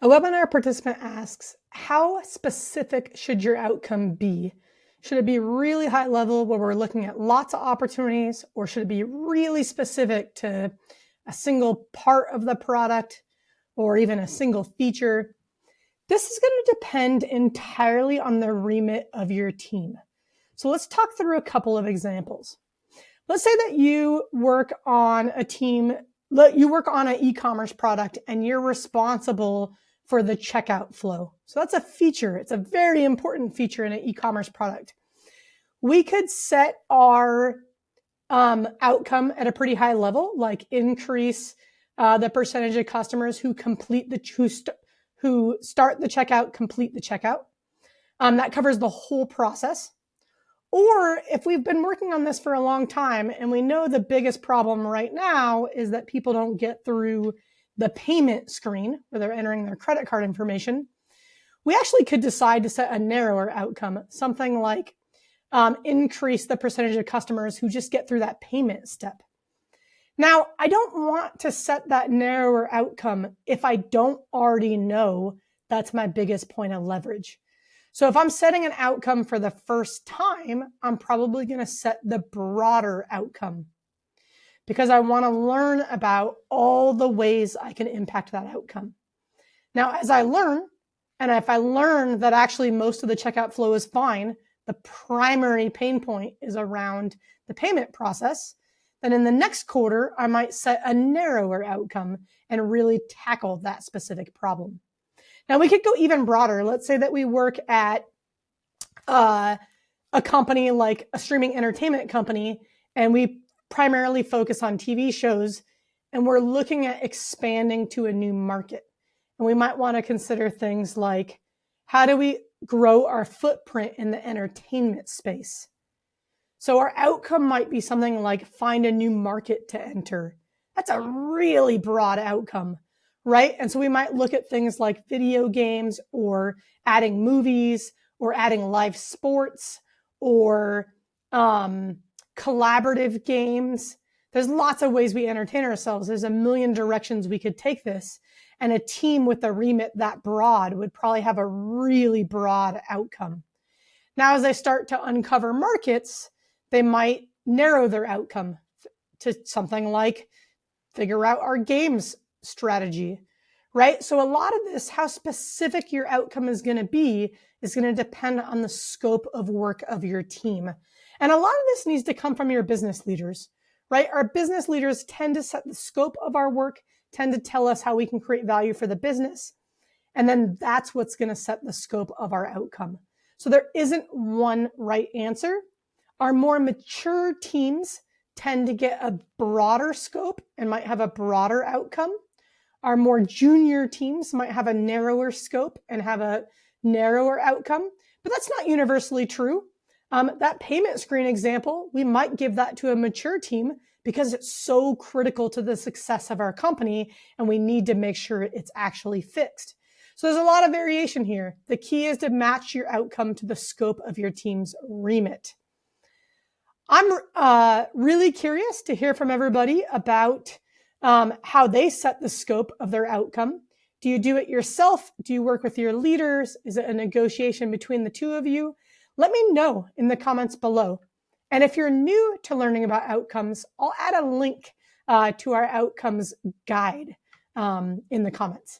A webinar participant asks, how specific should your outcome be? Should it be really high level where we're looking at lots of opportunities, or should it be really specific to a single part of the product or even a single feature? This is going to depend entirely on the remit of your team. So let's talk through a couple of examples. Let's say that you work on an e-commerce product and you're responsible for the checkout flow. So that's a feature. It's a very important feature in an e-commerce product. We could set our outcome at a pretty high level, like increase the percentage of customers who start the checkout, complete the checkout. That covers the whole process. Or if we've been working on this for a long time and we know the biggest problem right now is that people don't get through the payment screen where they're entering their credit card information, we actually could decide to set a narrower outcome, something like increase the percentage of customers who just get through that payment step. Now, I don't want to set that narrower outcome if I don't already know that's my biggest point of leverage. So if I'm setting an outcome for the first time, I'm probably going to set the broader outcome because I want to learn about all the ways I can impact that outcome. Now, as I learn, and if I learn that actually most of the checkout flow is fine, the primary pain point is around the payment process, then in the next quarter, I might set a narrower outcome and really tackle that specific problem. Now, we could go even broader. Let's say that we work at a company like a streaming entertainment company, and we primarily focus on TV shows, and we're looking at expanding to a new market. And we might want to consider things like, how do we grow our footprint in the entertainment space? So our outcome might be something like find a new market to enter. That's a really broad outcome, right? And so we might look at things like video games or adding movies or adding live sports or collaborative games. There's lots of ways we entertain ourselves. There's a million directions we could take this. And a team with a remit that broad would probably have a really broad outcome. Now, as they start to uncover markets, they might narrow their outcome to something like figure out our games strategy, right? So a lot of this, how specific your outcome is going to be, is going to depend on the scope of work of your team. And a lot of this needs to come from your business leaders, right? Our business leaders tend to set the scope of our work, tend to tell us how we can create value for the business. And then that's what's going to set the scope of our outcome. So there isn't one right answer. Our more mature teams tend to get a broader scope and might have a broader outcome. Our more junior teams might have a narrower scope and have a narrower outcome, but that's not universally true. That payment screen example, we might give that to a mature team because it's so critical to the success of our company and we need to make sure it's actually fixed. So there's a lot of variation here. The key is to match your outcome to the scope of your team's remit. I'm really curious to hear from everybody about how they set the scope of their outcome. Do you do it yourself? Do you work with your leaders? Is it a negotiation between the two of you? Let me know in the comments below. And if you're new to learning about outcomes, I'll add a link to our outcomes guide in the comments.